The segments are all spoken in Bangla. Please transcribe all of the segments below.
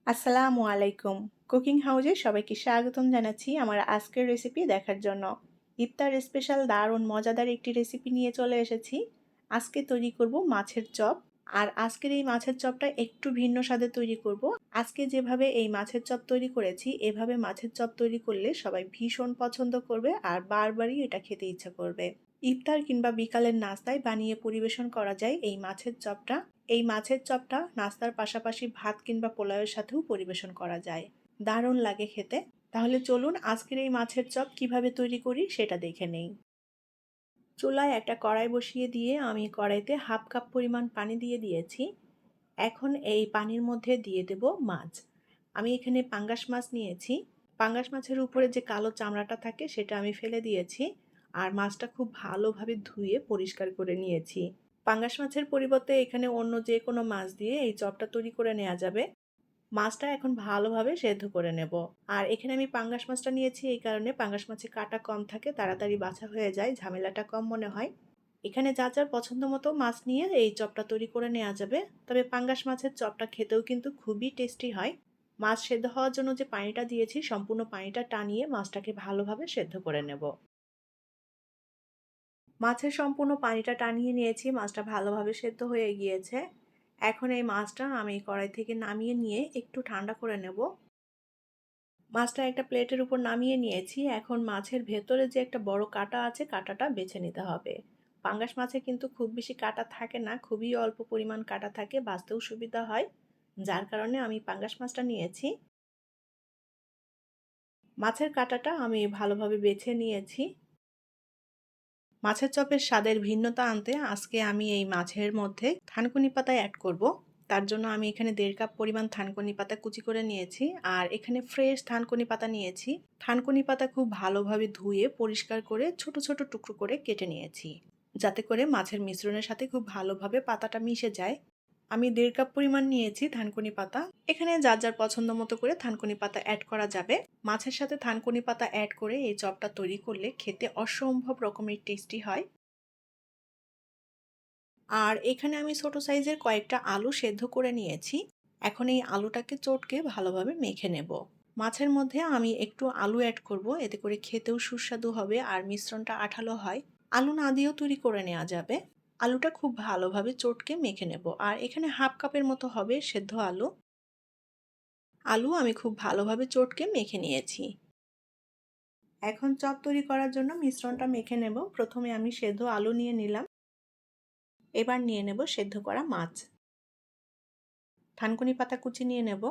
আসসালামু আলাইকুম। কুকিং হাউজে সবাইকে স্বাগতম জানাচ্ছি আমার আজকের রেসিপি দেখার জন্য। ইফতার স্পেশাল দারুণ মজাদার একটি রেসিপি নিয়ে চলে এসেছি। আজকে তৈরি করব মাছের চপ। আর আজকের এই মাছের চপটা একটু ভিন্ন স্বাদে তৈরি করব। আজকে যেভাবে এই মাছের চপ তৈরি করেছি, এভাবে মাছের চপ তৈরি করলে সবাই ভীষণ পছন্দ করবে আর বারবারই এটা খেতে ইচ্ছা করবে। ইফতার কিংবা বিকালের নাস্তায় বানিয়ে পরিবেশন করা যায় এই মাছের চপটা। এই মাছের চপটা নাস্তার পাশাপাশি ভাত কিংবা পোলাওয়ের সাথেও পরিবেশন করা যায়। দারুণ লাগে খেতে। তাহলে চলুন আজকের এই মাছের চপ কিভাবে তৈরি করি সেটা দেখে নেই। চুলায় একটা কড়াই বসিয়ে দিয়ে আমি কড়াইতে হাফ কাপ পরিমাণ পানি দিয়ে দিয়েছি। এখন এই পানির মধ্যে দিয়ে দেব মাছ। আমি এখানে পাঙ্গাস মাছ নিয়েছি। পাঙ্গাস মাছের উপরে যে কালো চামড়াটা থাকে সেটা আমি ফেলে দিয়েছি। আর মাছটা খুব ভালোভাবে ধুয়ে পরিষ্কার করে নিয়েছি। পাঙ্গাস মাছের পরিবর্তে এখানে অন্য যে কোনো মাছ দিয়ে এই চপটা তৈরি করে নেওয়া যাবে। মাছটা এখন ভালোভাবে সেদ্ধ করে নেব। আর এখানে আমি পাঙ্গাস মাছটা নিয়েছি এই কারণে পাঙ্গাস মাছে কাঁটা কম থাকে, তাড়াতাড়ি বাছা হয়ে যায়, ঝামেলাটা কম মনে হয়। এখানে যার যার পছন্দ মতো মাছ নিয়ে এই চপটা তৈরি করে নেওয়া যাবে। তবে পাঙ্গাস মাছের চপটা খেতেও কিন্তু খুবই টেস্টি হয়। মাছ সেদ্ধ হওয়ার জন্য যে পানিটা দিয়েছি সম্পূর্ণ পানিটা টানিয়ে মাছটাকে ভালোভাবে সেদ্ধ করে নেব। মাছের সম্পূর্ণ পানিটা টানিয়ে নিয়েছি, মাছটা ভালোভাবে সেদ্ধ হয়ে গিয়েছে। এখন এই মাছটা আমি কড়াই থেকে নামিয়ে নিয়ে একটু ঠান্ডা করে নেব। মাছটা একটা প্লেটের উপর নামিয়ে নিয়েছি। এখন মাছের ভেতরে যে একটা বড় কাঁটা আছে, কাঁটাটা বেছে নিতে হবে। পাঙ্গাস মাছে কিন্তু খুব বেশি কাঁটা থাকে না, খুবই অল্প পরিমাণ কাঁটা থাকে, বাছতেও সুবিধা হয়। যার কারণে আমি পাঙ্গাস মাছটা নিয়েছি। মাছের কাঁটাটা আমি ভালোভাবে বেছে নিয়েছি। মাছের চপের স্বাদের ভিন্নতা আনতে আজকে আমি এই মাছের মধ্যে থানকুনি পাতা অ্যাড করব। তার জন্য আমি এখানে 1.5 কাপ পরিমাণ থানকুনি পাতা কুচি করে নিয়েছি। আর এখানে ফ্রেশ থানকুনি পাতা নিয়েছি। থানকুনি পাতা খুব ভালোভাবে ধুয়ে পরিষ্কার করে ছোট ছোট টুকরো করে কেটে নিয়েছি, যাতে করে মাছের মিশ্রণের সাথে খুব ভালোভাবে পাতাটা মিশে যায়। আমি 1.5 কাপ পরিমাণ নিয়েছি থানকুনি পাতা। এখানে যার যার পছন্দ মতো করে থানকুনি পাতা অ্যাড করা যাবে। মাছের সাথে থানকুনি পাতা অ্যাড করে এই চপটা তৈরি করলে খেতে অসম্ভব রকমের টেস্টি হয়। আর এখানে আমি ছোট সাইজের কয়েকটা আলু সেদ্ধ করে নিয়েছি। এখন এই আলুটাকে চটকে ভালোভাবে মেখে নেব। মাছের মধ্যে আমি একটু আলু অ্যাড করব, এতে করে খেতেও সুস্বাদু হবে আর মিশ্রণটা আঠালো হয়। আলু না দিয়েও তৈরি করে নেওয়া যাবে। আলুটা খুব ভালোভাবে চটকে মেখে নেব। আর এখানে হাফ কাপের মতো হবে সেদ্ধ আলু। আলু আমি খুব ভালোভাবে চটকে মেখে নিয়েছি। এখন চপ তৈরি করার জন্য মিশ্রণটা মেখে নেব। প্রথমে আমি সেদ্ধ আলু নিয়ে নিলাম। এবার নিয়ে নেব সেদ্ধ করা মাছ। থানকুনি পাতা কুচি নিয়ে নেব।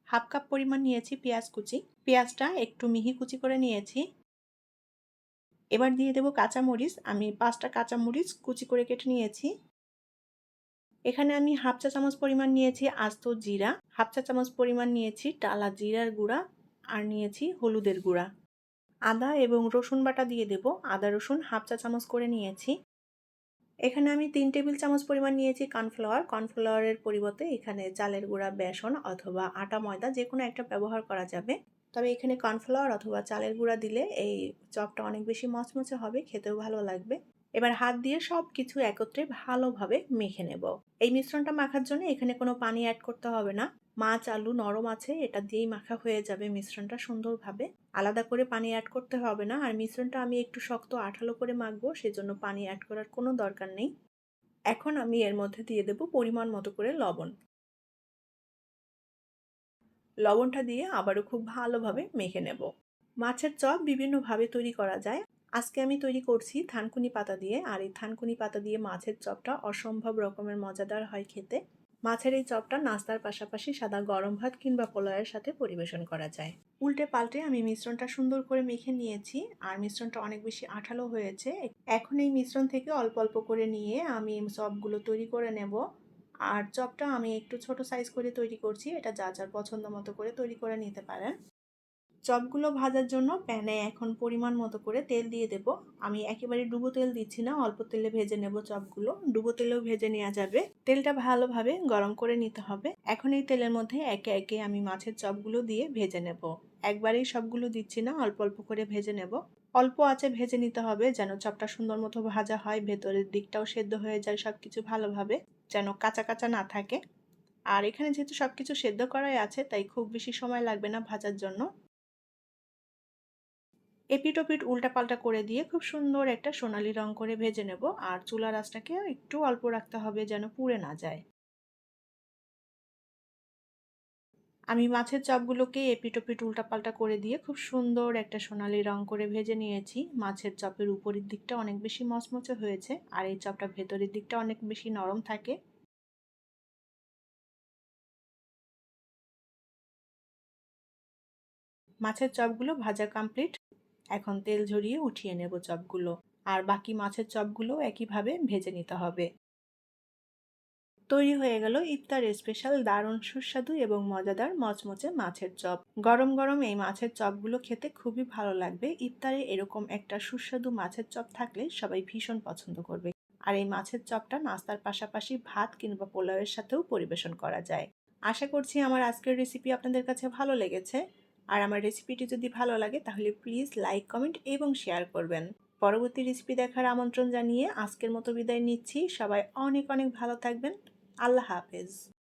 হাফ কাপ পরিমাণ নিয়েছি পেঁয়াজ কুচি। পেঁয়াজটা একটু মিহি কুচি করে নিয়েছি। এবার দিয়ে দেব কাঁচামরিচ। আমি 5টা কাঁচামরিচ কুচি করে কেটে নিয়েছি। এখানে আমি হাফ চা চামচ পরিমাণ নিয়েছি আস্ত জিরা, হাফ চা চামচ পরিমাণ নিয়েছি টালা জিরার গুঁড়া, আর নিয়েছি হলুদের গুঁড়া। আদা এবং রসুন বাটা দিয়ে দেব। আদা রসুন হাফ চা চামচ করে নিয়েছি। এখানে আমি 3 টেবিল চামচ পরিমাণ নিয়েছি কর্নফ্লাওয়ার। কর্নফ্লাওয়ারের পরিবর্তে এখানে চালের গুঁড়া, বেসন অথবা আটা ময়দা যে কোনো একটা ব্যবহার করা যাবে। তবে এখানে কর্নফ্লাওয়ার অথবা চালের গুঁড়া দিলে এই চপটা অনেক বেশি মচমচে হবে, খেতেও ভালো লাগবে। এবার হাত দিয়ে সব কিছু একত্রে ভালোভাবে মেখে নেব। এই মিশ্রণটা মাখার জন্য এখানে কোনো পানি অ্যাড করতে হবে না। মাছ আলু নরম আছে, এটা দিয়েই মাখা হয়ে যাবে মিশ্রণটা সুন্দরভাবে। আলাদা করে পানি অ্যাড করতে হবে না। আর মিশ্রণটা আমি একটু শক্ত আঠালো করে মাখবো, সেজন্য পানি অ্যাড করার কোনো দরকার নেই। এখন আমি এর মধ্যে দিয়ে দেব পরিমাণ মতো করে লবণ। লবণটা দিয়ে আবারও খুব ভালোভাবে মেখে নেব। মাছের চপ বিভিন্নভাবে তৈরি করা যায়। আজকে আমি তৈরি করছি থানকুনি পাতা দিয়ে। আর এই থানকুনি পাতা দিয়ে মাছের চপটা অসম্ভব রকমের মজাদার হয় খেতে। মাছের এই চপটা নাস্তার পাশাপাশি সাদা গরম ভাত কিংবা পোলাওয়ের সাথে পরিবেশন করা যায়। উল্টে পাল্টে আমি মিশ্রণটা সুন্দর করে মেখে নিয়েছি। আর মিশ্রণটা অনেক বেশি আঠালো হয়েছে। এখন এই মিশ্রণ থেকে অল্প অল্প করে নিয়ে আমি চপগুলো তৈরি করে নেব। আর চপটা আমি একটু ছোট সাইজ করে তৈরি করছি, এটা যার যার পছন্দ মতো করে তৈরি করে নিতে পারেন। চপগুলো ভাজার জন্য প্যানে এখন পরিমাণ মতো করে তেল দিয়ে দেব। আমি একেবারে ডুবো তেল দিচ্ছি না, অল্প তেলে ভেজে নেব চপগুলো। ডুবো তেলেও ভেজে নেওয়া যাবে। তেলটা ভালোভাবে গরম করে নিতে হবে। এখন এই তেলের মধ্যে একে একে আমি মাছের চপগুলো দিয়ে ভেজে নেব। একবারেই সবগুলো দিচ্ছি না, অল্প অল্প করে ভেজে নেব। অল্প আঁচে ভেজে নিতে হবে যেন চপটা সুন্দর মতো ভাজা হয়, ভেতরের দিকটাও সেদ্ধ হয়ে যায় সবকিছু ভালোভাবে, যেন কাঁচা কাঁচা না থাকে। আর এখানে যেহেতু সবকিছু সেদ্ধ করাই আছে তাই খুব বেশি সময় লাগবে না ভাজার জন্য। এপিঠ ওপিঠ উল্টাপাল্টা করে দিয়ে খুব সুন্দর একটা সোনালি রং করে ভেজে নেব। আর চুলার আঁচটাকে একটু অল্প রাখতে হবে যেন পুড়ে না যায়। আমি মাছের চপগুলোকে এপিঠ ওপিঠ উল্টাপাল্টা করে দিয়ে খুব সুন্দর একটা সোনালি রং করে ভেজে নিয়েছি। মাছের চপের উপরের দিকটা অনেক বেশি মচমচে হয়েছে আর এই চপটা ভেতরের দিকটা অনেক বেশি নরম থাকে। মাছের চপগুলো ভাজা কমপ্লিট। এখন তেল ঝরিয়ে উঠিয়ে নেব চপগুলো। আর বাকি মাছের চপগুলো একইভাবে ভেজে নিতে হবে। তৈরি হয়ে গেল ইফতার স্পেশাল দারুণ সুস্বাদু এবং মজাদার মচমচে মাছের চপ। গরম গরম এই মাছের চপগুলো খেতে খুবই ভালো লাগবে। ইফতারে এরকম একটা সুস্বাদু মাছের চপ থাকলে সবাই ভীষণ পছন্দ করবে। আর এই মাছের চপটা নাস্তার পাশাপাশি ভাত কিংবা পোলাওয়ের সাথেও পরিবেশন করা যায়। আশা করছি আমার আজকের রেসিপি আপনাদের কাছে ভালো লেগেছে। আর আমার রেসিপিটি যদি ভালো লাগে তাহলে প্লিজ লাইক, কমেন্ট এবং শেয়ার করবেন। পরবর্তী রেসিপি দেখার আমন্ত্রণ জানিয়ে আজকের মতো বিদায় নিচ্ছি। সবাই অনেক অনেক ভালো থাকবেন। আল্লাহ হাফেজ।